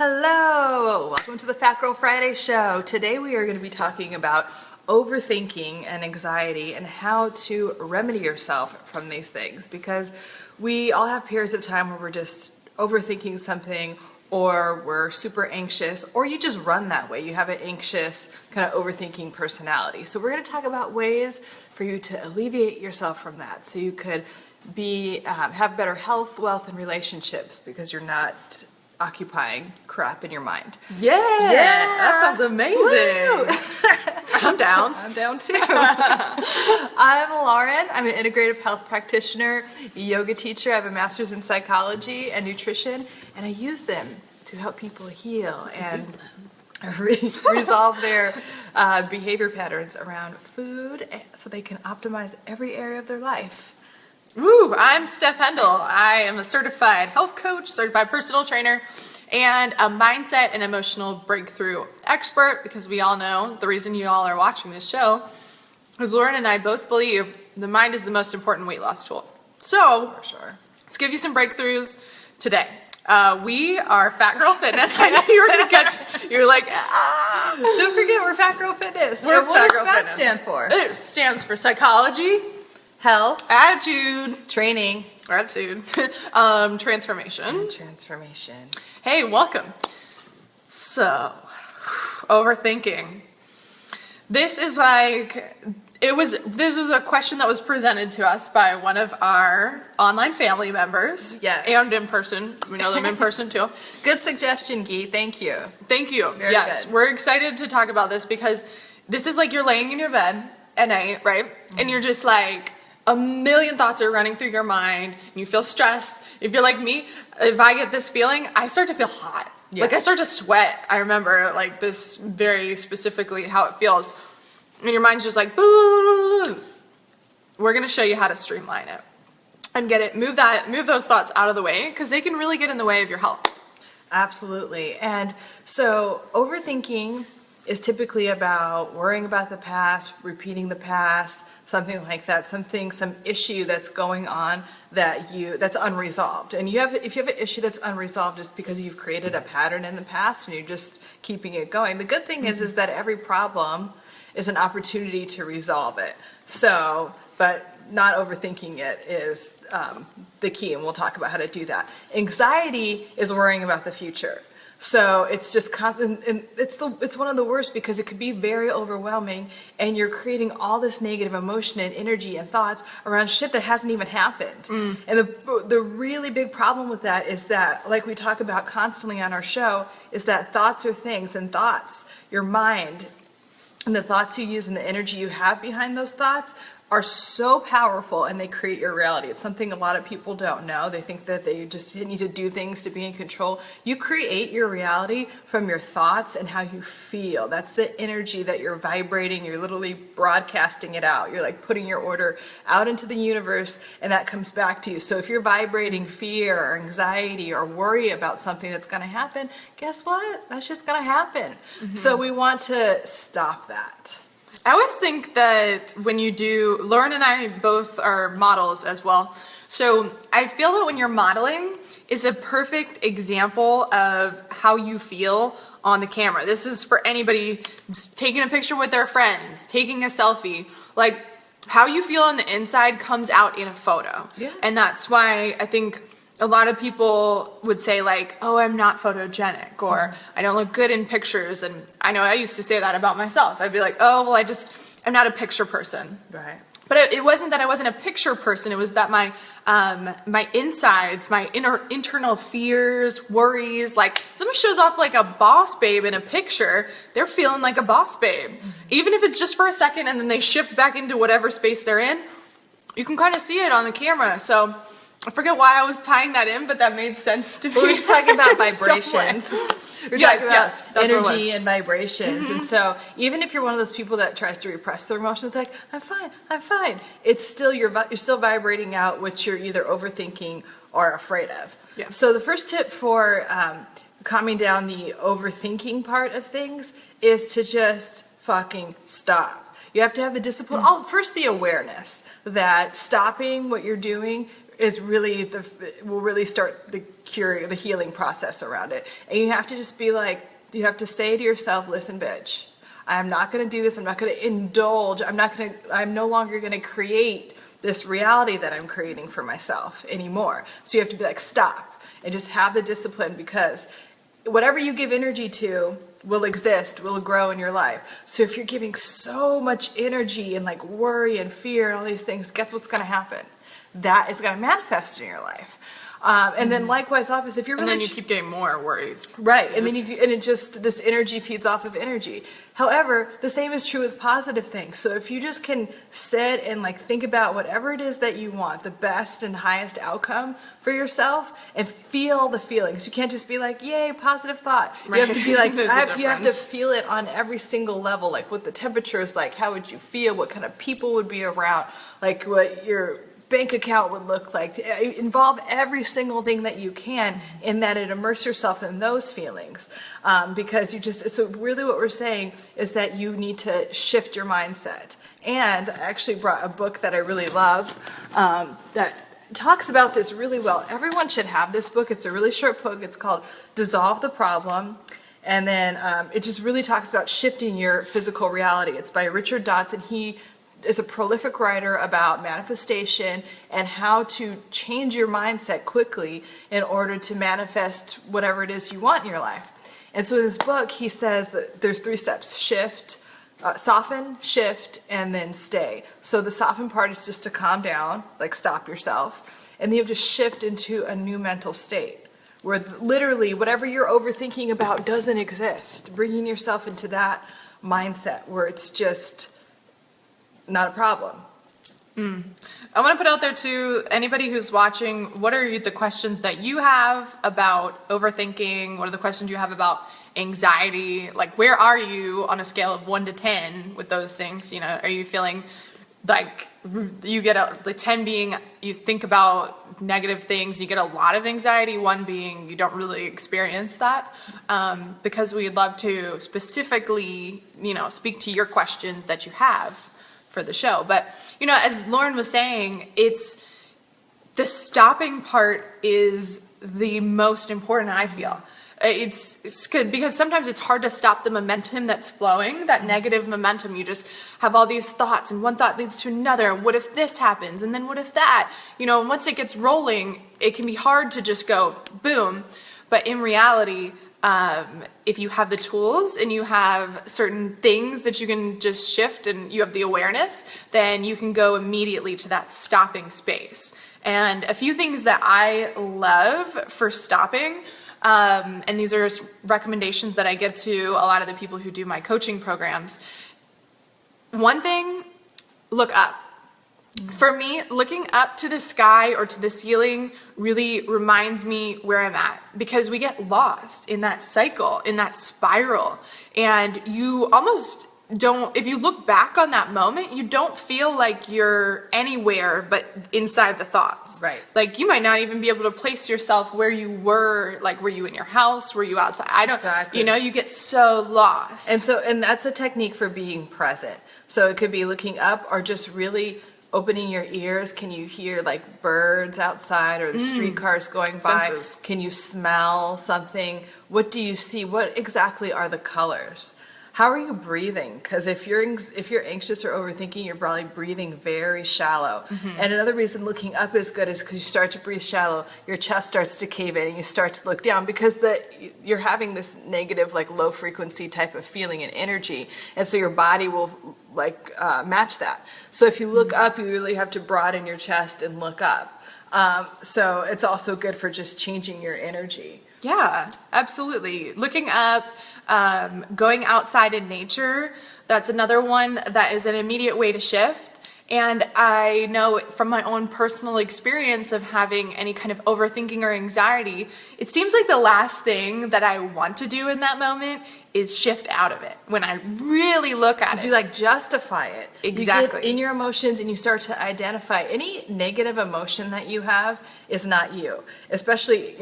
Hello! Welcome to the Fat Girl Friday Show. Today we are going to be talking about overthinking and anxiety and how to remedy yourself from these things, because we all have periods of time where we're just overthinking something, or we're super anxious, or you just run that way. You have an anxious kind of overthinking personality. So we're going to talk about ways for you to alleviate yourself from that, so you could have better health, wealth, and relationships because you're not occupying crap in your mind. Yeah, that sounds amazing. I'm down. I'm down too. I'm Lauren. I'm an integrative health practitioner, yoga teacher. I have a master's in psychology and nutrition, and I use them to help people heal and resolve their behavior patterns around food so they can optimize every area of their life. Woo, I'm Steph. I am a certified health coach, certified personal trainer, and a mindset and emotional breakthrough expert, because we all know the reason you all are watching this show is Lauren and I both believe the mind is the most important weight loss tool. So, For sure. let's give you some breakthroughs today. We are Fat Girl Fitness. I know you were going to catch, you were like, ah. Don't forget, we're Fat Girl Fitness. We're What Fat does Girl FATT Fitness. stand for? It stands for psychology, Health, attitude, training, transformation. and transformation. Hey, welcome. So, overthinking. This was a question that was presented to us by one of our online family members. Yes. And in person. We know them in person too. Good suggestion, Guy. Thank you. Thank you. Very yes. good. We're excited to talk about this because this is like you're laying in your bed at night, right? Mm-hmm. And you're just like, a million thoughts are running through your mind, and you feel stressed. If you're like me, if I get this feeling, I start to feel hot. Yeah. Like I start to sweat. I remember like this very specifically how it feels. And your mind's just like, boo. We're gonna show you how to streamline it and move those thoughts out of the way, because they can really get in the way of your health. Absolutely. And so overthinking is typically about worrying about the past, repeating the past, something like that, some issue that's going on that's unresolved. And if you have an issue that's unresolved, it's because you've created a pattern in the past and you're just keeping it going. The good thing is that every problem is an opportunity to resolve it. So, but not overthinking it is the key, and we'll talk about how to do that. Anxiety is worrying about the future. So it's just constant, and it's one of the worst, because it could be very overwhelming, and you're creating all this negative emotion and energy and thoughts around shit that hasn't even happened. And the really big problem with that is that, like we talk about constantly on our show, is that thoughts are things, and thoughts, your mind, and the thoughts you use and the energy you have behind those thoughts are so powerful, and they create your reality. It's something a lot of people don't know. They think that they just need to do things to be in control. You create your reality from your thoughts and how you feel. That's the energy that you're vibrating. You're literally broadcasting it out. You're like putting your order out into the universe, and that comes back to you. So if you're vibrating fear or anxiety or worry about something that's going to happen, guess what? That's just going to happen. So we want to stop that. I always think that when Lauren and I both are models as well. So I feel that when you're modeling is a perfect example of how you feel on the camera. This is for anybody taking a picture with their friends, taking a selfie. Like, how you feel on the inside comes out in a photo. Yeah. And that's why I think a lot of people would say like, oh, I'm not photogenic, or I don't look good in pictures. And I know I used to say that about myself. I'd be like, oh, well, I'm not a picture person. Right. But it wasn't that I wasn't a picture person. It was that my insides, my internal fears, worries, like someone shows off like a boss babe in a picture, they're feeling like a boss babe. Even if it's just for a second and then they shift back into whatever space they're in, you can kind of see it on the camera. So I forget why I was tying that in, but that made sense to me. We were just talking about vibrations. We're talking about that's what it was. energy and vibrations. And so even if you're one of those people that tries to repress their emotions, like, I'm fine. It's still, you're still vibrating out what you're either overthinking or afraid of. Yeah. So the first tip for calming down the overthinking part of things is to just fucking stop. You have to have the discipline. First, the awareness that stopping what you're doing will really start the healing process around it. And you have to just be like, you have to say to yourself, listen, bitch, I'm not going to do this. I'm not going to indulge. I'm no longer going to create this reality that I'm creating for myself anymore. So you have to be like, stop, and just have the discipline, because whatever you give energy to will exist, will grow in your life. So if you're giving so much energy and like worry and fear and all these things, guess what's going to happen? That is going to manifest in your life. And then likewise, obviously, if you're really... And then you keep getting more worries. Right, and then this energy feeds off of energy. However, the same is true with positive things. So if you just can sit and like think about whatever it is that you want, the best and highest outcome for yourself, and feel the feelings. You can't just be like, yay, positive thought. Right. You have to be like, There's a you have to difference. feel it on every single level, like what the temperature is like, how would you feel, what kind of people would be around, like what your bank account would look like. Involve every single thing that you can in that, and immerse yourself in those feelings, because so really what we're saying is that you need to shift your mindset. And I actually brought a book that I really love that talks about this really well. Everyone should have this book. It's a really short book. It's called Dissolve the Problem. And then it just really talks about shifting your physical reality. It's by Richard Dodson. He is a prolific writer about manifestation and how to change your mindset quickly in order to manifest whatever it is you want in your life. And so in this book, he says that there's 3 steps: shift, soften, shift, and then stay. So the soften part is just to calm down, like stop yourself. And then you have to shift into a new mental state where literally whatever you're overthinking about doesn't exist. Bringing yourself into that mindset where it's just not a problem. I want to put out there to anybody who's watching, what are the questions that you have about overthinking? What are the questions you have about anxiety? Like, where are you on a scale of 1 to 10 with those things? You know, are you feeling like you get the 10 being you think about negative things, you get a lot of anxiety, 1 being you don't really experience that, because we'd love to specifically, speak to your questions that you have for the show. But, as Lauren was saying, it's the stopping part is the most important, I feel. It's good because sometimes it's hard to stop the momentum that's flowing, that negative momentum. You just have all these thoughts, and one thought leads to another. And what if this happens? And then what if that? And once it gets rolling, it can be hard to just go boom. But in reality, if you have the tools and you have certain things that you can just shift and you have the awareness, then you can go immediately to that stopping space. And a few things that I love for stopping, and these are recommendations that I give to a lot of the people who do my coaching programs. One thing, look up. For me, looking up to the sky or to the ceiling really reminds me where I'm at, because we get lost in that cycle, in that spiral, and you almost don't, if you look back on that moment, you don't feel like you're anywhere but inside the thoughts. Right. Like you might not even be able to place yourself where you were, like were you in your house, were you outside? I don't, Exactly. you get so lost. And that's a technique for being present. So it could be looking up or just really opening your ears. Can you hear like birds outside or the streetcars going by? Senses. Can you smell something? What do you see? What exactly are the colors? How are you breathing? Because if you're anxious or overthinking, you're probably breathing very shallow. And another reason looking up is good is because you start to breathe shallow, your chest starts to cave in and you start to look down because you're having this negative, like low frequency type of feeling and energy. And so your body will match that. So if you look up, you really have to broaden your chest and look up. So it's also good for just changing your energy. Yeah, absolutely. Looking up, going outside in nature, that's another one that is an immediate way to shift. And I know from my own personal experience of having any kind of overthinking or anxiety, it seems like the last thing that I want to do in that moment is shift out of it when I really look at it. You justify it. Exactly. You get in your emotions and you start to identify any negative emotion that you have is not you. Especially,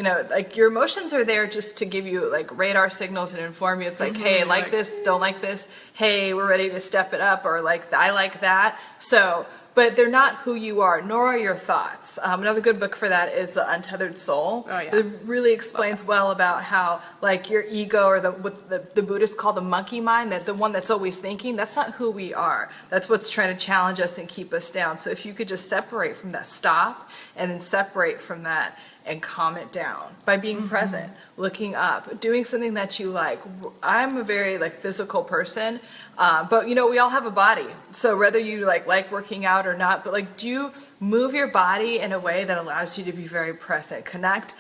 your emotions are there just to give you radar signals and inform you. It's hey, like this, don't like this. Hey, we're ready to step it up, or I like that. So, but they're not who you are, nor are your thoughts. Another good book for that is The Untethered Soul. Oh, yeah. It really explains well about how like your ego, or what the Buddhists call the monkey mind, that the one that's always thinking, that's not who we are. That's what's trying to challenge us and keep us down. So if you could just separate from that, stop, and then separate from that and calm it down by being present, looking up, doing something that you like. I'm a very like physical person, but you know, we all have a body. So whether you like working out or not, but like, do you move your body in a way that allows you to be very present? Connect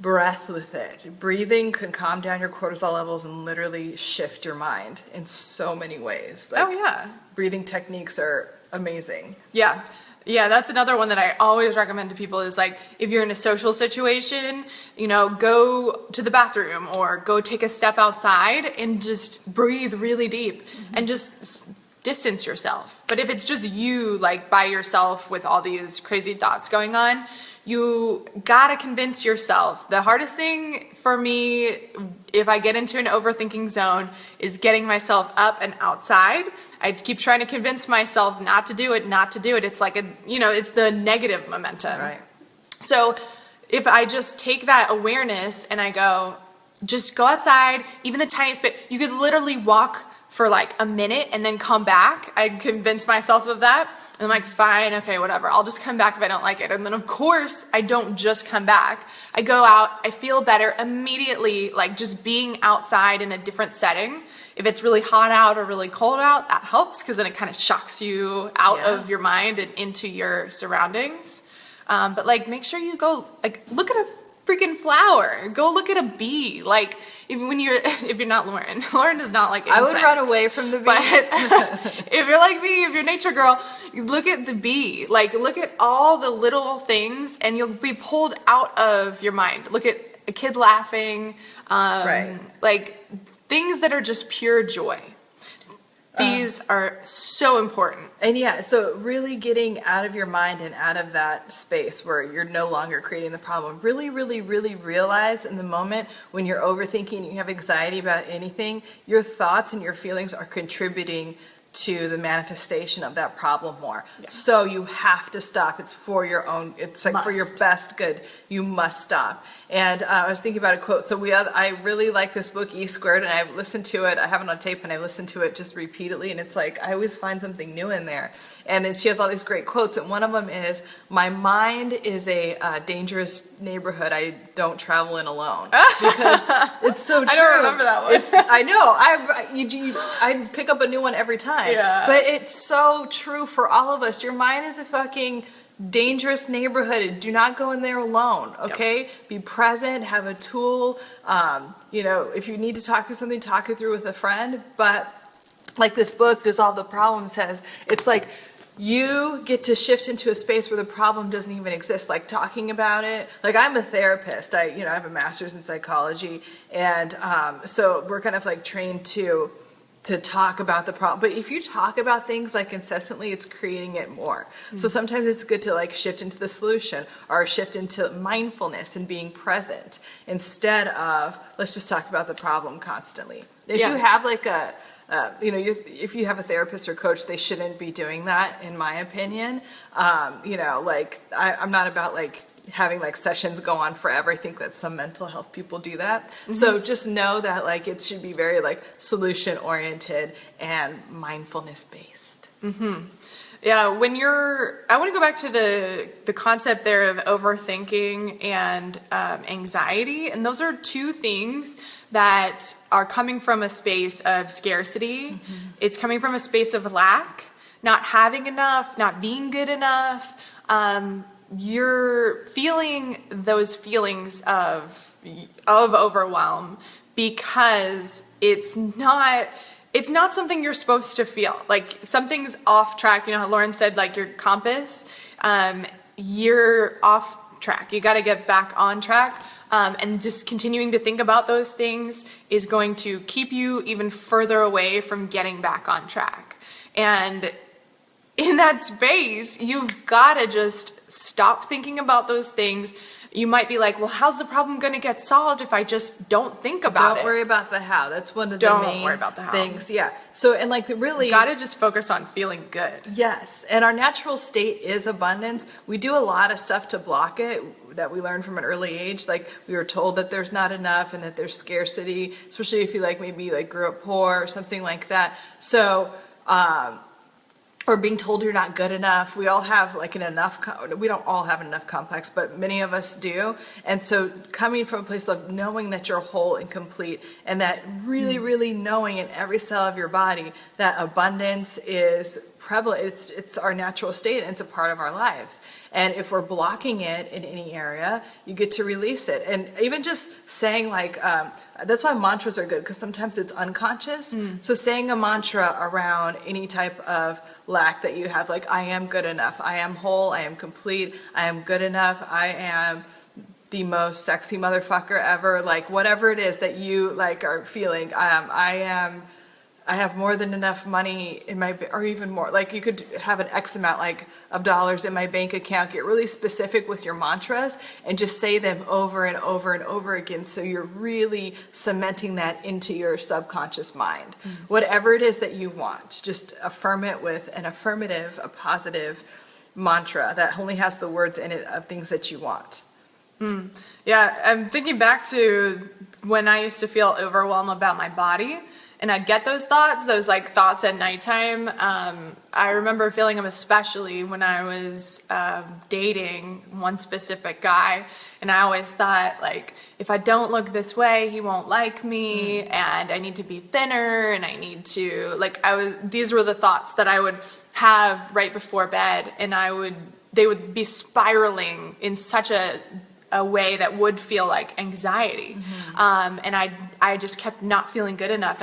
breath with it. Breathing can calm down your cortisol levels and literally shift your mind in so many ways. Like, Oh yeah. breathing techniques are amazing. Yeah. Yeah, that's another one that I always recommend to people is like, if you're in a social situation, you know, go to the bathroom or go take a step outside and just breathe really deep and just distance yourself. But if it's just you like by yourself with all these crazy thoughts going on, you gotta convince yourself. The hardest thing for me, if I get into an overthinking zone, is getting myself up and outside. I keep trying to convince myself not to do it, not to do it. It's like it's the negative momentum. Right. So if I just take that awareness and I go, just go outside, even the tiniest bit, you could literally walk for like a minute and then come back. I convince myself of that. And I'm like, fine, okay, whatever. I'll just come back if I don't like it. And then of course I don't just come back. I go out, I feel better immediately, like just being outside in a different setting. If it's really hot out or really cold out, that helps because then it kind of shocks you out of your mind and into your surroundings. But like, make sure you go, like, look at a freaking flower. Go look at a bee. Like, if you're not Lauren does not like insects. I would run away from the bee. But if you're like me, if you're a nature girl, you look at the bee. Like, look at all the little things and you'll be pulled out of your mind. Look at a kid laughing. Right. Like, things that are just pure joy. These are so important. And yeah, so really getting out of your mind and out of that space where you're no longer creating the problem. Really, really, really realize in the moment when you're overthinking, you have anxiety about anything, your thoughts and your feelings are contributing to the manifestation of that problem more. Yeah. So you have to stop. It's for your own, it's like for your best good. You must stop. And I was thinking about a quote. So I really like this book, E Squared, and I've listened to it. I have it on tape and I listened to it just repeatedly. And it's like, I always find something new in there. And then she has all these great quotes. And one of them is, my mind is a dangerous neighborhood I don't travel in alone. Because it's so true. I don't remember that one. I know. I pick up a new one every time. Yeah. But it's so true for all of us. Your mind is a fucking dangerous neighborhood. Do not go in there alone, okay? Yep. Be present, have a tool. If you need to talk through something, talk it through with a friend. But like this book, Dissolve the Problem, says, it's like you get to shift into a space where the problem doesn't even exist, like talking about it. Like, I'm a therapist. I have a master's in psychology. And so we're kind of like trained to talk about the problem. But if you talk about things like incessantly, it's creating it more. Mm-hmm. So sometimes it's good to like shift into the solution or shift into mindfulness and being present instead of let's just talk about the problem constantly. If you have like if you have a therapist or coach, they shouldn't be doing that, in my opinion. I'm not about like having like sessions go on forever. I think that some mental health people do that. Mm-hmm. So just know that like it should be very like solution oriented and mindfulness based. Mm-hmm. Yeah, I want to go back to the concept there of overthinking and anxiety, and those are two things that are coming from a space of scarcity. Mm-hmm. It's coming from a space of lack, not having enough, not being good enough. You're feeling those feelings of overwhelm because it's not something you're supposed to feel. Like, something's off track. You know how Lauren said, like, your compass, you're off track. You got to get back on track. And just continuing to think about those things is going to keep you even further away from getting back on track. And in that space, you've got to just stop thinking about those things. you might be like, well, how's the problem going to get solved if I just don't think about it? Don't worry about the how. That's one of the Don't main worry about the how. things. Yeah. So, and like really. Gotta just focus on feeling good. Yes. And our natural state is abundance. We do a lot of stuff to block it that we learned from an early age. Like we were told that there's not enough and that there's scarcity, especially if you like maybe like grew up poor or something like that. So, or being told you're not good enough. We all have like we don't all have an enough complex, but many of us do. And so coming from a place of knowing that you're whole and complete, and that really, really knowing in every cell of your body that abundance is prevalent, it's our natural state and it's a part of our lives. And if we're blocking it in any area, you get to release it. And even just saying like, that's why mantras are good, because sometimes it's unconscious. So saying a mantra around any type of lack that you have, like I am good enough, I am whole, I am complete, I am good enough, I am the most sexy motherfucker ever, like whatever it is that you like are feeling, I have more than enough money in my, or even more, like you could have an X amount like of dollars in my bank account. Get really specific with your mantras and just say them over and over and over again. So you're really cementing that into your subconscious mind. Whatever it is that you want, just affirm it with an affirmative, a positive mantra that only has the words in it of things that you want. Yeah, I'm thinking back to when I used to feel overwhelmed about my body. And I'd get those like thoughts at nighttime. I remember feeling them especially when I was dating one specific guy. And I always thought, like, if I don't look this way, he won't like me. And I need to be thinner. And I need to, like, these were the thoughts that I would have right before bed. And they would be spiraling in such a way that would feel like anxiety. And I just kept not feeling good enough.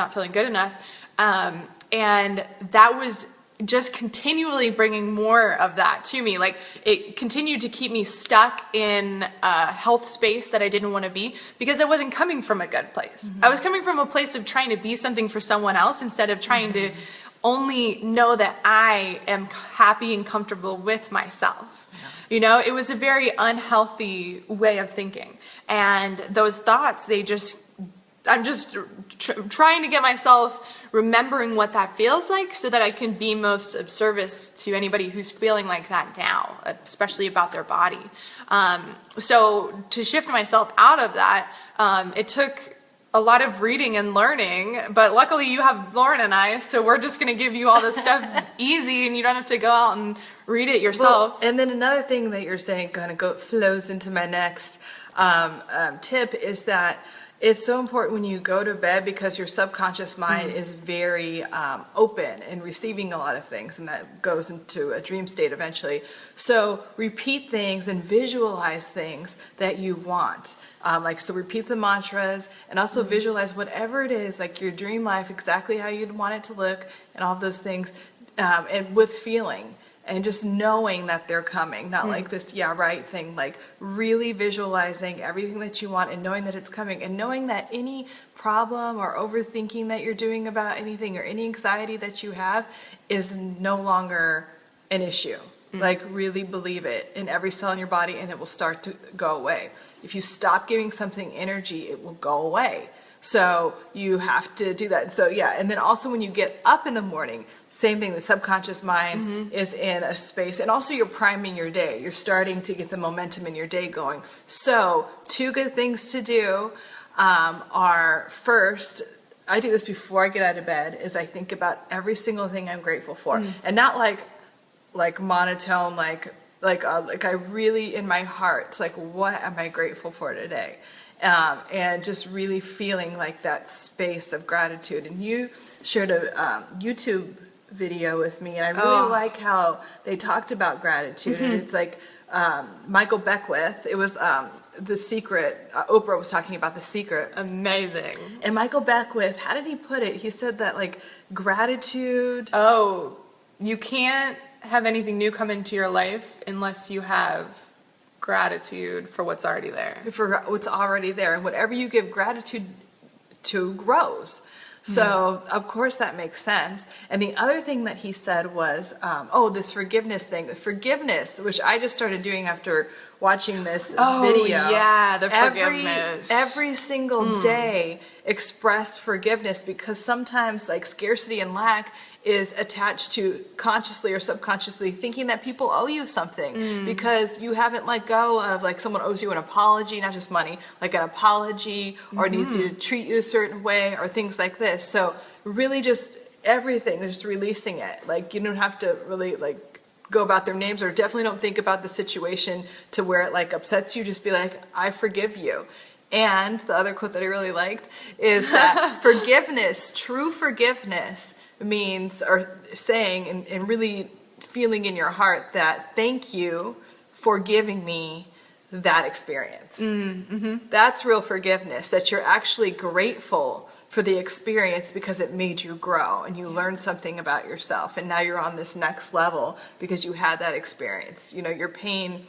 And that was just continually bringing more of that to me. Like it continued to keep me stuck in a health space that I didn't want to be, because I wasn't coming from a good place. I was coming from a place of trying to be something for someone else instead of trying to only know that I am happy and comfortable with myself. You know, it was a very unhealthy way of thinking. And those thoughts, I'm just trying to get myself remembering what that feels like so that I can be most of service to anybody who's feeling like that now, especially about their body. So to shift myself out of that, it took a lot of reading and learning, but luckily you have Lauren and I, so we're just going to give you all this stuff easy and you don't have to go out and read it yourself. Well, and then another thing that you're saying flows into my next tip is that it's so important when you go to bed, because your subconscious mind is very open and receiving a lot of things, and that goes into a dream state eventually. So repeat things and visualize things that you want. So repeat the mantras and also visualize whatever it is, like your dream life, exactly how you'd want it to look and all of those things, and with feeling. And just knowing that they're coming, not like this, yeah, right thing, like really visualizing everything that you want and knowing that it's coming, and knowing that any problem or overthinking that you're doing about anything or any anxiety that you have is no longer an issue. Like really believe it in every cell in your body and it will start to go away. If you stop giving something energy, it will go away. So you have to do that. So yeah, and then also when you get up in the morning, same thing, the subconscious mind is in a space, and also you're priming your day. You're starting to get the momentum in your day going. So 2 good things to do are, first, I do this before I get out of bed, is I think about every single thing I'm grateful for. And not like monotone, like I really in my heart, like what am I grateful for today? And just really feeling like that space of gratitude. And you shared a YouTube video with me, and I really like how they talked about gratitude. And it's like Michael Beckwith, it was The Secret, Oprah was talking about The Secret. Amazing. And Michael Beckwith, how did he put it? He said that like gratitude. You can't have anything new come into your life unless you have gratitude for what's already there. For what's already there. And whatever you give gratitude to grows. So of course that makes sense. And the other thing that he said was, this forgiveness thing, forgiveness, which I just started doing after watching this video. Yeah, the forgiveness. Every single day express forgiveness, because sometimes like scarcity and lack is attached to consciously or subconsciously thinking that people owe you something because you haven't let go of, like, someone owes you an apology, not just money, like an apology, or needs to treat you a certain way, or things like this. So really just everything, just releasing it. Like, you don't have to really like go about their names, or definitely don't think about the situation to where it like upsets you. Just be like, I forgive you. And the other quote that I really liked is that forgiveness, true forgiveness, means, or saying and really feeling in your heart that thank you for giving me that experience. That's real forgiveness, that you're actually grateful for the experience because it made you grow and you learned something about yourself, and now you're on this next level because you had that experience. You know, your pain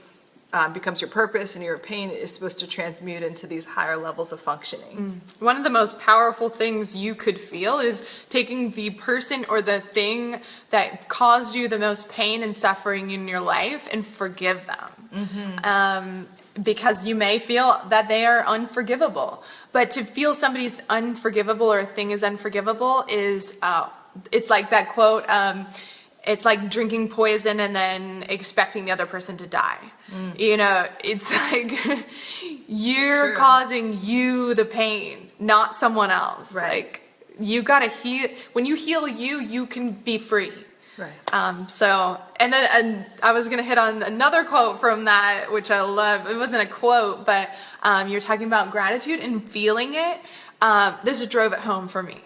becomes your purpose, and your pain is supposed to transmute into these higher levels of functioning. One of the most powerful things you could feel is taking the person or the thing that caused you the most pain and suffering in your life and forgive them. Because you may feel that they are unforgivable. But to feel somebody's unforgivable or a thing is unforgivable is, it's like that quote, it's like drinking poison and then expecting the other person to die. You know, it's like you're causing you the pain, not someone else. Right. Like, you gotta heal. When you heal you can be free. Right. So, and I was gonna hit on another quote from that, which I love. It wasn't a quote, but you're talking about gratitude and feeling it. This drove it home for me.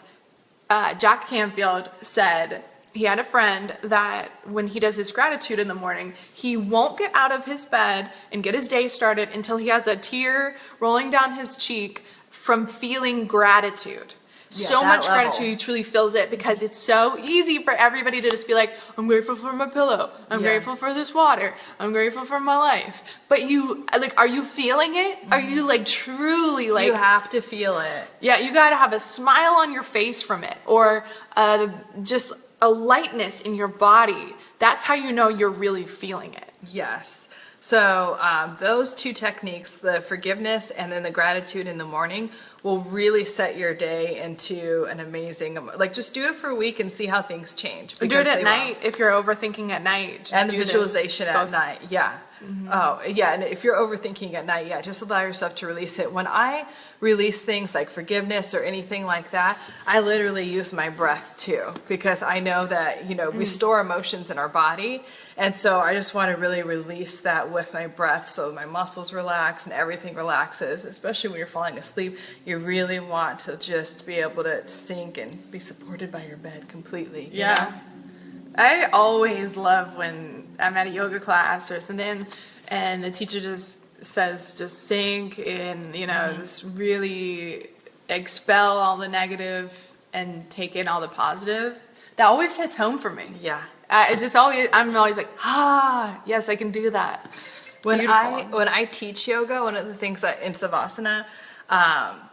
Jack Canfield said he had a friend that when he does his gratitude in the morning, he won't get out of his bed and get his day started until he has a tear rolling down his cheek from feeling gratitude. So much level. gratitude, he truly feels it, because it's so easy for everybody to just be like, I'm grateful for my pillow, I'm grateful for this water, I'm grateful for my life. But you, like, are you feeling it? Are you like truly like... You have to feel it. Yeah, you gotta have a smile on your face from it, or just a lightness in your body. That's how you know you're really feeling it. Yes. So those two techniques, the forgiveness and then the gratitude in the morning, will really set your day into an amazing, like, just do it for a week and see how things change. Do it at night if you're overthinking at night. Just and the do visualization this at both. night. Yeah. Oh, yeah. And if you're overthinking at night, just allow yourself to release it. When I release things like forgiveness or anything like that, I literally use my breath too, because I know that, you know, we store emotions in our body. And so I just want to really release that with my breath, so my muscles relax and everything relaxes, especially when you're falling asleep. You really want to just be able to sink and be supported by your bed completely. You know? I always love when I'm at a yoga class or something and the teacher just says, just sink in, you know, just really expel all the negative and take in all the positive. That always hits home for me. Yeah. It's just always, I'm always like, yes, I can do that. When I teach yoga, one of the things in Savasana,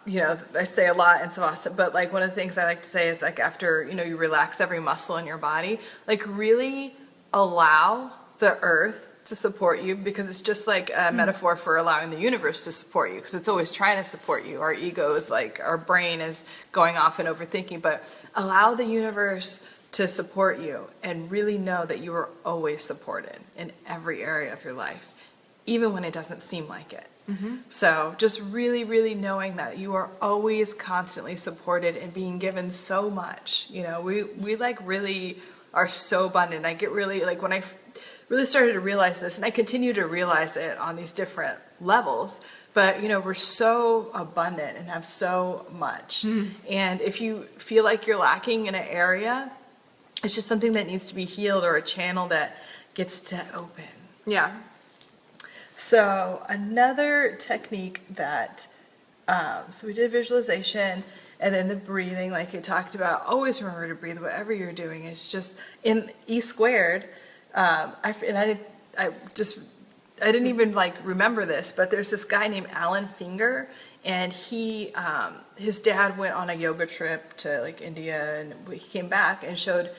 you know, I say a lot in Savasana, but like one of the things I like to say is, like, after, you know, you relax every muscle in your body, like, really allow the earth to support you, because it's just like a metaphor for allowing the universe to support you, because it's always trying to support you. Our ego is like, our brain is going off and overthinking, but allow the universe to support you and really know that you are always supported in every area of your life, even when it doesn't seem like it. So just really, really knowing that you are always constantly supported and being given so much. You know, we like really are so abundant. I get really, like, when I really started to realize this, and I continue to realize it on these different levels, but, you know, we're so abundant and have so much. And if you feel like you're lacking in an area, it's just something that needs to be healed, or a channel that gets to open. Yeah. So another technique that, so we did visualization, and then the breathing, like you talked about. Always remember to breathe, whatever you're doing. It's just in E squared. I I didn't even like remember this, but there's this guy named Alan Finger, and he, his dad went on a yoga trip to like India, and he came back and showed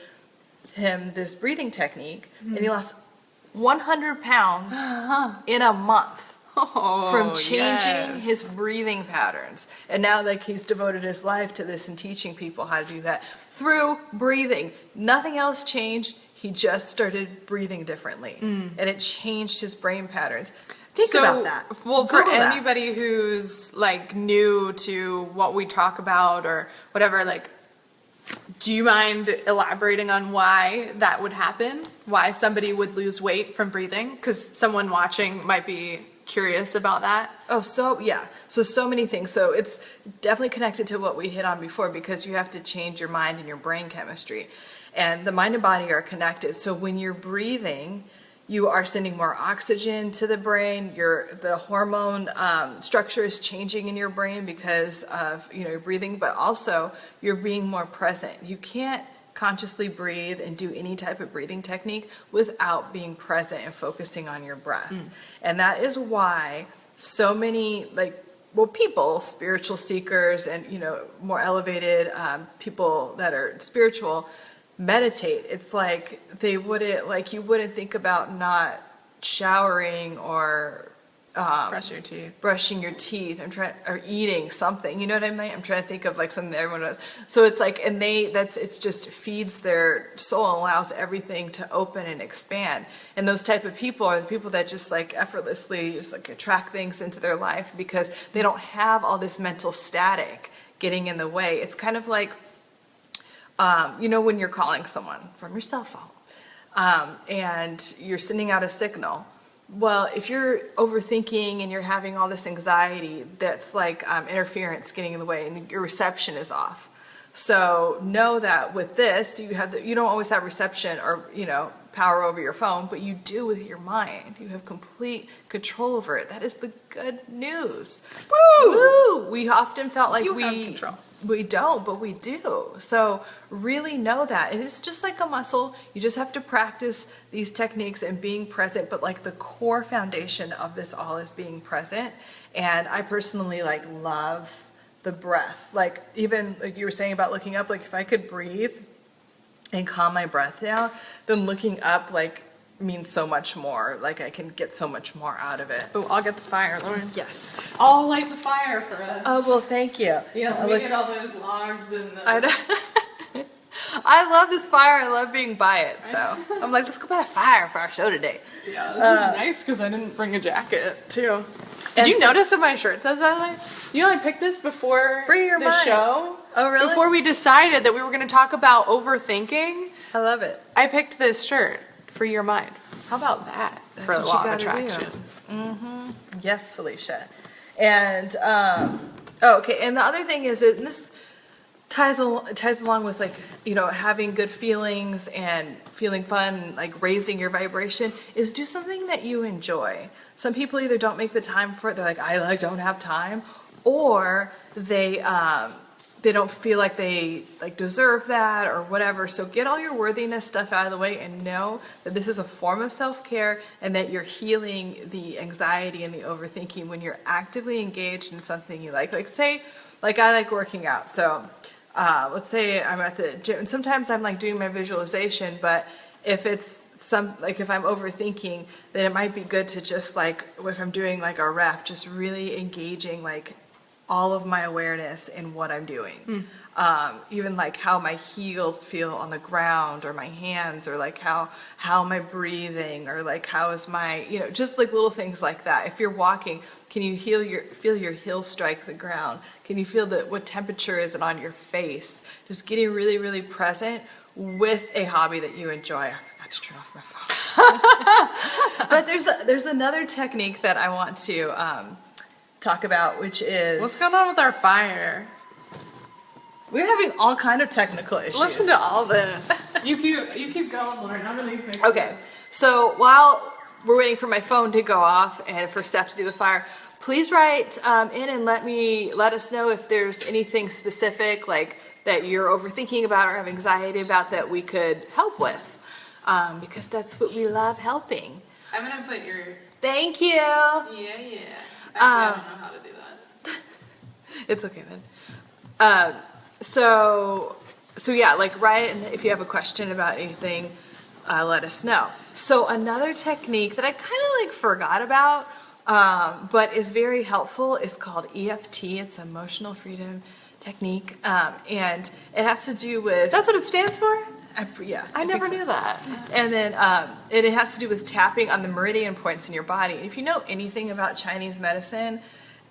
him this breathing technique, and he lost 100 pounds in a month. From changing his breathing patterns. And now like he's devoted his life to this and teaching people how to do that through breathing. Nothing else changed. He just started breathing differently. And it changed his brain patterns. Think about that. Well, for anybody who's like new to what we talk about or whatever, like, do you mind elaborating on why that would happen? Why somebody would lose weight from breathing? Because someone watching might be curious about that. Oh, so yeah. So many things. So it's definitely connected to what we hit on before, because you have to change your mind and your brain chemistry. And the mind and body are connected. So when you're breathing, you are sending more oxygen to the brain. The hormone structure is changing in your brain because of your breathing, but also you're being more present. You can't consciously breathe and do any type of breathing technique without being present and focusing on your breath. And that is why so many people, spiritual seekers and more elevated people that are spiritual, meditate. It's like you wouldn't think about not showering or brushing your teeth. Or eating something. You know what I mean? I'm trying to think of like something that everyone does. So it's like, and it's just feeds their soul and allows everything to open and expand. And those type of people are the people that just like effortlessly just like attract things into their life because they don't have all this mental static getting in the way. It's kind of like, when you're calling someone from your cell phone, and you're sending out a signal. Well, if you're overthinking and you're having all this anxiety, that's like interference getting in the way, and your reception is off. So know that with this, you don't always have reception or power over your phone, but you do with your mind. You have complete control over it. That is the good news. Woo! Woo! We often felt like we don't, but we do. So really know that. And it's just like a muscle. You just have to practice these techniques and being present, but like the core foundation of this all is being present. And I personally love the breath. Like even like you were saying about looking up, like if I could breathe and calm my breath down, then looking up means so much more. Like I can get so much more out of it. Oh, I'll get the fire, Lauren. Yes. I'll light the fire for us. Oh, well, thank you. Yeah, we get all those logs and I love this fire. I love being by it. So I'm like, let's go buy a fire for our show today. Yeah, this is nice because I didn't bring a jacket too. Did you notice what my shirt says, by the way? I picked this before the show. Oh, really? Before we decided that we were going to talk about overthinking. I love it. I picked this shirt for your mind. How about that? That's for what law you of gotta attraction. do. Yes, Felicia. And okay. And the other thing is, and this ties along with having good feelings and feeling fun, like raising your vibration, is do something that you enjoy. Some people either don't make the time for it. They're like, I don't have time, or they don't feel like they deserve that or whatever. So get all your worthiness stuff out of the way and know that this is a form of self-care and that you're healing the anxiety and the overthinking when you're actively engaged in something you like. Say, I like working out. So let's say I'm at the gym, and sometimes I'm doing my visualization, but if it's if I'm overthinking, then it might be good to just if I'm doing a rep, just really engaging all of my awareness in what I'm doing. Even how my heels feel on the ground, or my hands, or how am I breathing, or how is my, just little things like that. If you're walking, can you feel your heels strike the ground? Can you feel what temperature is it on your face? Just getting really, really present with a hobby that you enjoy. I forgot to turn off my phone. But there's another technique that I want to talk about, which is, what's going on with our fire? We're having all kind of technical issues. Listen to all this. You keep going, Lauren. I'm gonna fix this. So while we're waiting for my phone to go off and for Steph to do the fire, please write in and let us know if there's anything specific that you're overthinking about or have anxiety about that we could help with, because that's what we love, helping. I'm gonna put your Thank you. Yeah. Actually, I don't know how to do that. It's okay, man. So yeah, like write, and if you have a question about anything, let us know. So another technique that I kind of like forgot about, but is very helpful is called EFT. It's emotional freedom technique, and it has to do with. That's what it stands for? Yeah. I never knew that. And then it has to do with tapping on the meridian points in your body. And if you know anything about Chinese medicine,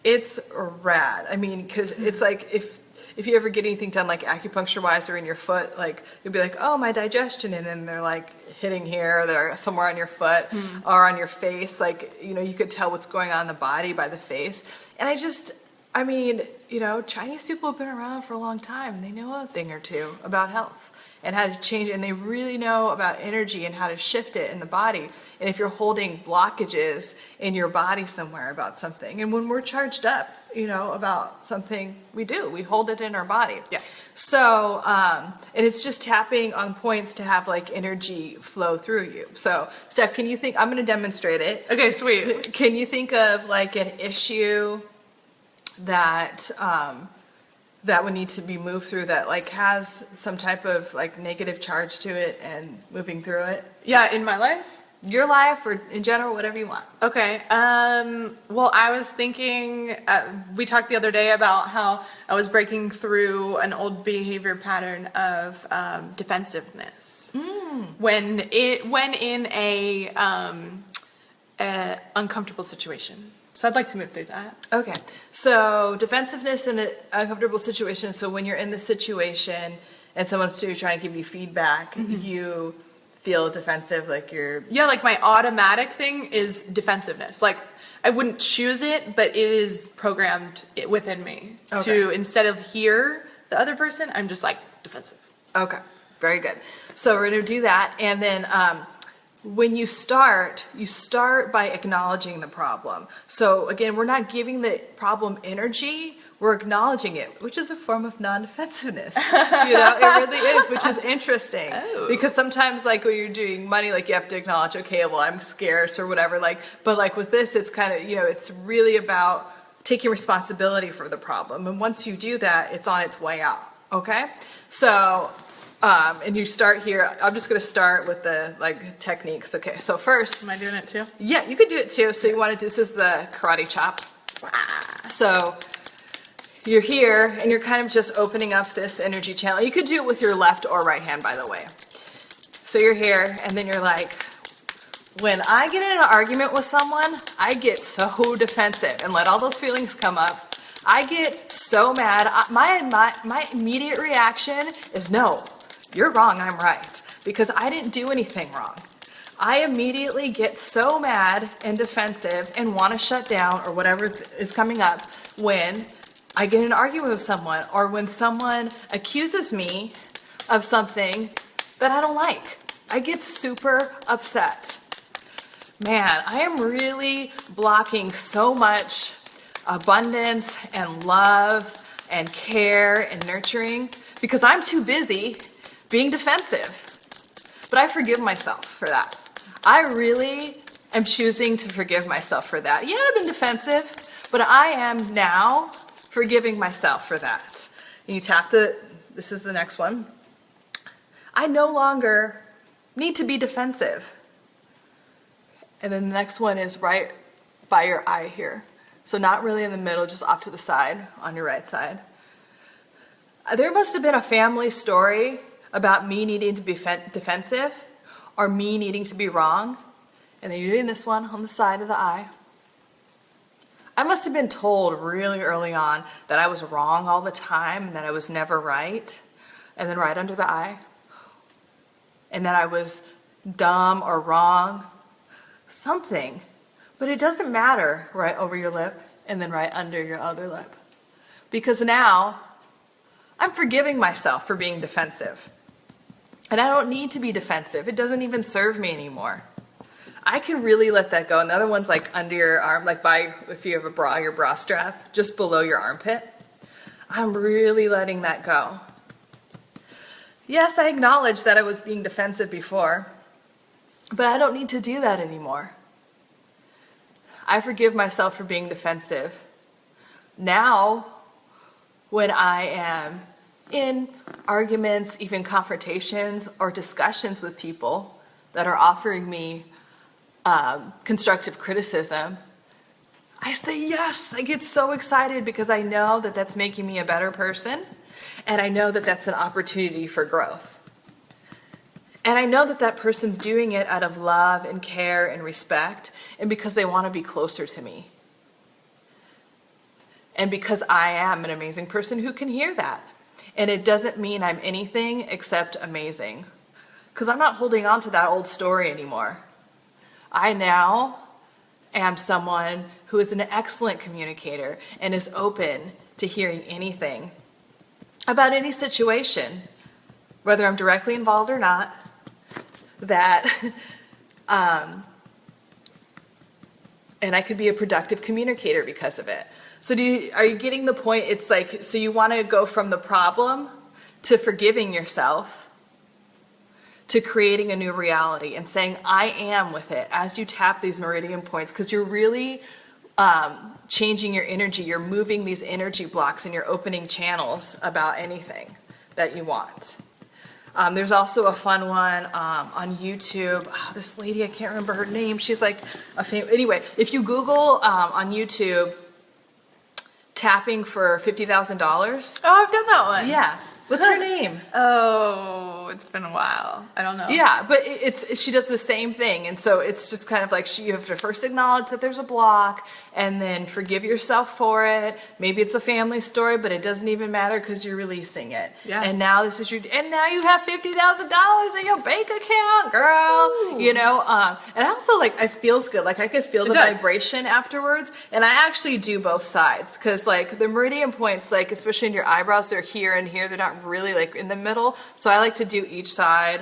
it's rad. I mean, because it's like if you ever get anything done like acupuncture wise or in your foot, like you'll be like, oh, my digestion, and then they're like hitting here, or they're somewhere on your foot or on your face. Like, you know, you could tell what's going on in the body by the face. And I mean, you know, Chinese people have been around for a long time. They know a thing or two about health and how to change it, and they really know about energy and how to shift it in the body. And if you're holding blockages in your body somewhere about something, and when we're charged up, you know, about something, we hold it in our body. Yeah. So, and it's just tapping on points to have like energy flow through you. So, Steph, can you think, I'm going to demonstrate it. Okay, sweet. Can you think of like an issue that, that would need to be moved through, that like has some type of like negative charge to it, and moving through it? Yeah, in my life? Your life, or in general, whatever you want. Okay. Well, I was thinking, we talked the other day about how I was breaking through an old behavior pattern of defensiveness. When in a uncomfortable situation. So I'd like to move through that. Okay. So defensiveness in an uncomfortable situation. So when you're in the situation and someone's trying to give you feedback, you feel defensive, like you're... Yeah, like my automatic thing is defensiveness. Like I wouldn't choose it, but it is programmed within me to, instead of hear the other person, I'm just like defensive. Okay. Very good. So we're going to do that. And then when you start by acknowledging the problem. So again, we're not giving the problem energy, we're acknowledging it, which is a form of non-defensiveness. You know, it really is, which is interesting. Oh. Because sometimes like when you're doing money, like you have to acknowledge, okay, well, I'm scarce or whatever, like, but like with this, it's kind of, you know, it's really about taking responsibility for the problem. And once you do that, it's on its way out. Okay. So, and you start here. I'm just going to start with the like techniques. Okay. So first, Am I doing it too? yeah, you could do it too. So you want to do, this is the karate chop. So you're here and you're kind of just opening up this energy channel. You could do it with your left or right hand, by the way. So you're here and then you're like, when I get in an argument with someone, I get so defensive and let all those feelings come up. I get so mad. My immediate reaction is, no, you're wrong, I'm right, because I didn't do anything wrong. I immediately get so mad and defensive and want to shut down or whatever is coming up when I get in an argument with someone, or when someone accuses me of something that I don't like. I get super upset. Man, I am really blocking so much abundance and love and care and nurturing because I'm too busy being defensive. But I forgive myself for that. I really am choosing to forgive myself for that. Yeah, I've been defensive, but I am now forgiving myself for that. And you tap this is the next one. I no longer need to be defensive. And then the next one is right by your eye here. So not really in the middle, just off to the side, on your right side. There must have been a family story about me needing to be defensive or me needing to be wrong. And then you're doing this one on the side of the eye. I must have been told really early on that I was wrong all the time and that I was never right. And then right under the eye. And that I was dumb or wrong. Something. But it doesn't matter right over your lip and then right under your other lip. Because now I'm forgiving myself for being defensive. And I don't need to be defensive. It doesn't even serve me anymore. I can really let that go. Another one's like under your arm, like by, if you have a bra, your bra strap, just below your armpit. I'm really letting that go. Yes, I acknowledge that I was being defensive before, but I don't need to do that anymore. I forgive myself for being defensive. Now, when I am in arguments, even confrontations or discussions with people that are offering me constructive criticism, I say yes. I get so excited because I know that that's making me a better person, and I know that that's an opportunity for growth. And I know that that person's doing it out of love and care and respect, and because they want to be closer to me. And because I am an amazing person who can hear that. And it doesn't mean I'm anything except amazing. Because I'm not holding on to that old story anymore. I now am someone who is an excellent communicator and is open to hearing anything about any situation, whether I'm directly involved or not, that, and I could be a productive communicator because of it. So are you getting the point? It's like, so you want to go from the problem to forgiving yourself to creating a new reality and saying, I am with it as you tap these meridian points, because you're really changing your energy. You're moving these energy blocks and you're opening channels about anything that you want. There's also a fun one on YouTube. Oh, this lady, I can't remember her name. She's like anyway, if you Google on YouTube, tapping for $50,000. Oh, I've done that one. Yeah. What's her name? Oh, it's been a while. I don't know. Yeah, but she does the same thing. And so it's just kind of like you have to first acknowledge that there's a block and then forgive yourself for it. Maybe it's a family story, but it doesn't even matter because you're releasing it. Yeah. And now now you have $50,000 in your bank account, girl. Ooh. You know, and also like it feels good. Like I could feel the vibration afterwards. And I actually do both sides because like the meridian points, like especially in your eyebrows, they're here and here. They're not really like in the middle, so I like to do each side,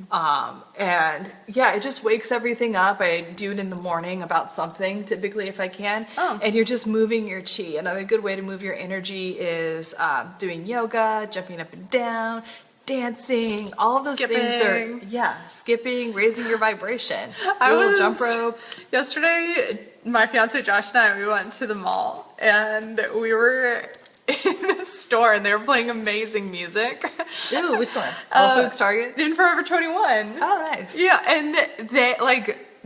and yeah, it just wakes everything up. I do it in the morning about something, typically if I can. And you're just moving your chi. Another good way to move your energy is doing yoga, jumping up and down, dancing. All of those things are skipping, raising your vibration. Jump rope. Yesterday, my fiance Josh and I, we went to the mall and we were in this store and they were playing amazing music. Ooh, which one? Whole Foods Target? In Forever 21. Oh, nice. Yeah, and they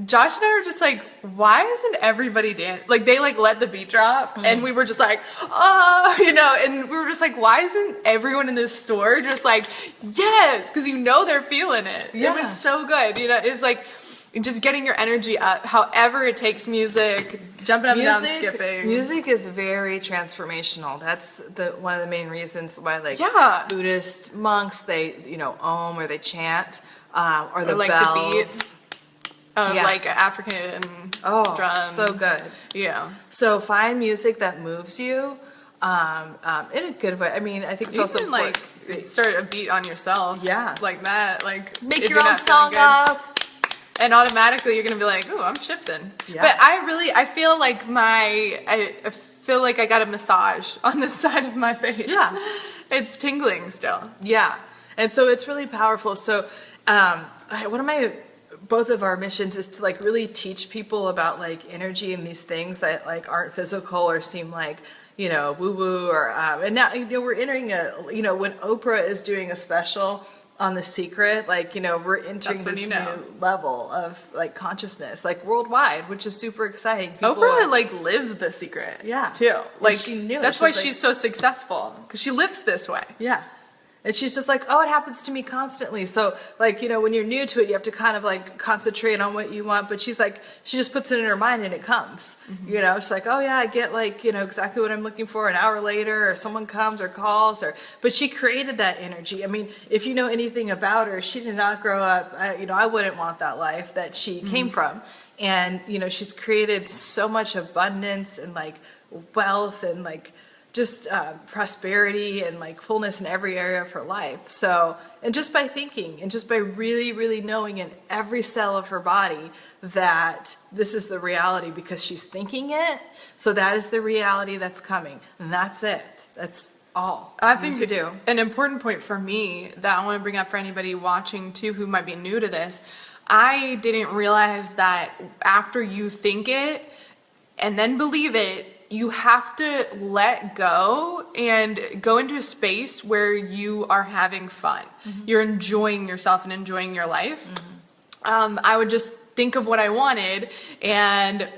Josh and I were just like, why isn't everybody dance? Like they let the beat drop and we were just like, oh, and we were just like, why isn't everyone in this store just like, yes, because they're feeling it. Yeah. It was so good. It's like just getting your energy up, however it takes music, jumping up and down, skipping. Music is very transformational. That's one of the main reasons why Buddhist monks, they, om or they chant, or the bells. The beats. Like African drums. So good. Yeah. So find music that moves you in a good way. I mean, I think it's also start a beat on yourself. Yeah. Like that. Make your own song up. And automatically you're gonna be like, ooh, I'm shifting. Yeah. But I feel like I feel like I got a massage on the side of my face. Yeah. It's tingling still. Yeah. And so it's really powerful. So both of our missions is to really teach people about energy and these things that aren't physical or seem woo woo or and now we're entering when Oprah is doing a special on The Secret, we're entering this new level of consciousness, worldwide, which is super exciting. Oprah lives The Secret, too. She knew. That's why she's so successful, because she lives this way. Yeah. And she's just like, oh, it happens to me constantly. So, when you're new to it, you have to kind of concentrate on what you want. But she's she just puts it in her mind and it comes. Mm-hmm. She's like, oh yeah, I get exactly what I'm looking for an hour later, or someone comes or calls, but she created that energy. I mean, if you know anything about her, she did not grow up, I wouldn't want that life that she came from. And, she's created so much abundance and wealth and just prosperity and fullness in every area of her life. So, and just by thinking and just by really, really knowing in every cell of her body that this is the reality because she's thinking it. So that is the reality that's coming. And that's it. That's all I think to do. An important point for me that I want to bring up for anybody watching too who might be new to this, I didn't realize that after you think it, and then believe it, you have to let go and go into a space where you are having fun. You're enjoying yourself and enjoying your life. I would just think of what I wanted, and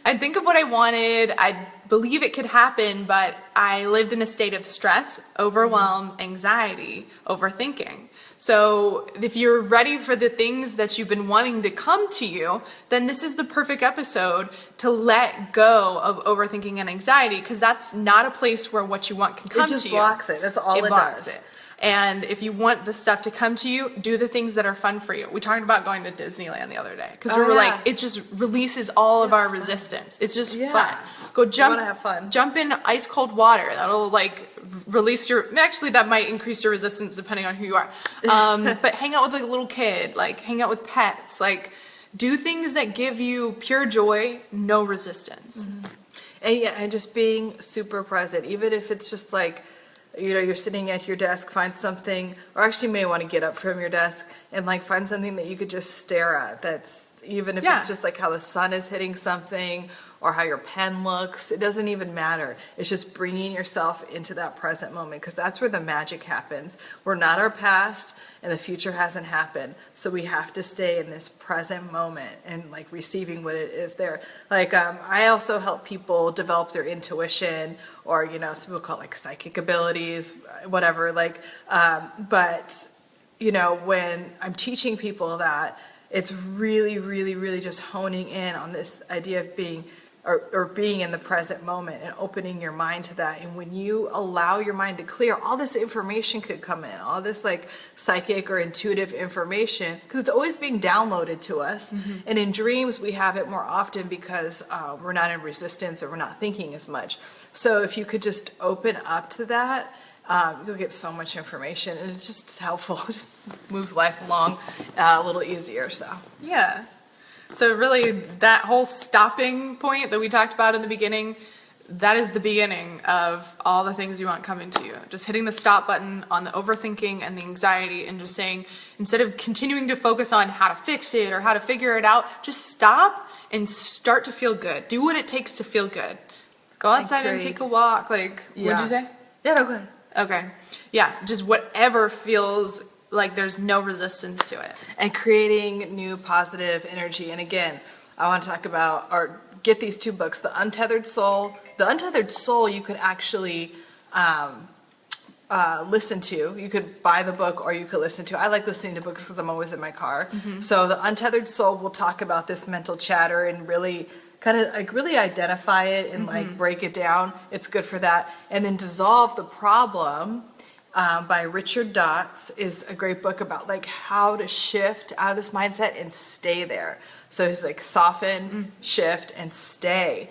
I'd think of what I wanted. I'd believe it could happen, but I lived in a state of stress, overwhelm, anxiety, overthinking. So if you're ready for the things that you've been wanting to come to you, then this is the perfect episode to let go of overthinking and anxiety, because that's not a place where what you want can come to you. It just blocks it. That's all it blocks does. it. And if you want the stuff to come to you, do the things that are fun for you. We talked about going to Disneyland the other day because we were like, it just releases all of our resistance. It's just fun. Go jump. You wanna have fun. Jump in ice cold water. That'll like release your. Actually, that might increase your resistance depending on who you are. But hang out with like a little kid. Like hang out with pets. Like do things that give you pure joy, no resistance. And just being super present, even if it's just like, you're sitting at your desk, find something, or actually you may want to get up from your desk and like find something that you could just stare at. That's even if it's just like how the sun is hitting something or how your pen looks, it doesn't even matter. It's just bringing yourself into that present moment, because that's where the magic happens. We're not our past, and the future hasn't happened. So we have to stay in this present moment and like receiving what it is there. Like I also help people develop their intuition, or some people call it like psychic abilities, whatever. Like, but when I'm teaching people that, it's really, really, really just honing in on this idea of being or being in the present moment and opening your mind to that. And when you allow your mind to clear, all this information could come in, all this like psychic or intuitive information, because it's always being downloaded to us. And in dreams, we have it more often because we're not in resistance or we're not thinking as much. So if you could just open up to that, you'll get so much information, and it's just helpful. It just moves life along a little easier. So really, that whole stopping point that we talked about in the beginning, that is the beginning of all the things you want coming to you. Just hitting the stop button on the overthinking and the anxiety, and just saying, instead of continuing to focus on how to fix it or how to figure it out, just stop and start to feel good. Do what it takes to feel good. Go outside and take a walk. Like, what'd you say? Yeah, no, go ahead. Okay. Yeah, just whatever feels like there's no resistance to it. And creating new positive energy. And again, I want to talk about, or get these two books, The Untethered Soul. The Untethered Soul you could actually listen to. You could buy the book or you could listen to. I like listening to books because I'm always in my car. So The Untethered Soul will talk about this mental chatter and really kind of like really identify it and like break it down. It's good for that. And then Dissolve the Problem by Richard Dotz is a great book about like how to shift out of this mindset and stay there. So he's like soften, shift, and stay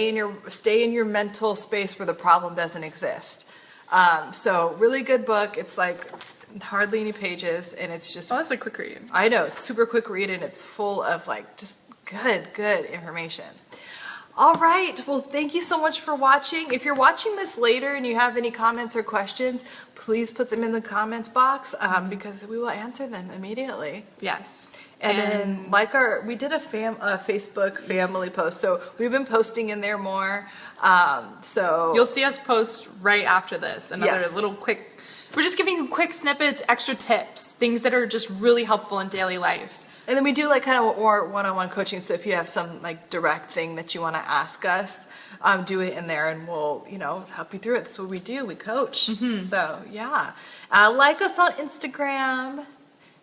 in your mental space where the problem doesn't exist. So really good book. It's like hardly any pages, and it's just that's a quick read. I know, it's super quick read, and it's full of like just good information. All right. Well, thank you so much for watching. If you're watching this later and you have any comments or questions, please put them in the comments box because we will answer them immediately. Yes. And then we did a Facebook family post, so we've been posting in there more. So you'll see us post right after this. Another little quick, we're just giving you quick snippets, extra tips, things that are just really helpful in daily life. And then we do like kind of more one-on-one coaching. So if you have some like direct thing that you want to ask us, do it in there and we'll, help you through it. That's what we do. We coach. So yeah. Like us on Instagram.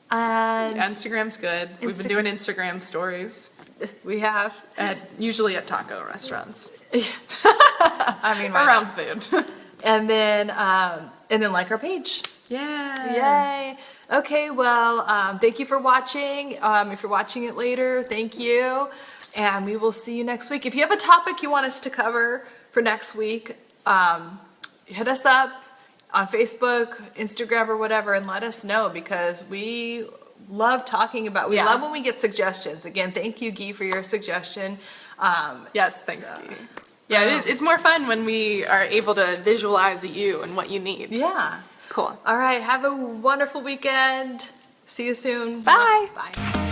And Instagram's good. We've been doing Instagram stories. We have. Usually at taco restaurants. I mean, around food. And then like our page. Yeah. Yay. Okay, well, thank you for watching. If you're watching it later, thank you. And we will see you next week. If you have a topic you want us to cover for next week, hit us up on Facebook, Instagram, or whatever, and let us know, because we love talking about, we love when we get suggestions. Again, thank you, Guy, for your suggestion. Yes, thanks, Guy. Yeah, it is. It's more fun when we are able to visualize you and what you need. Yeah. Cool. All right. Have a wonderful weekend. See you soon. Bye. Bye.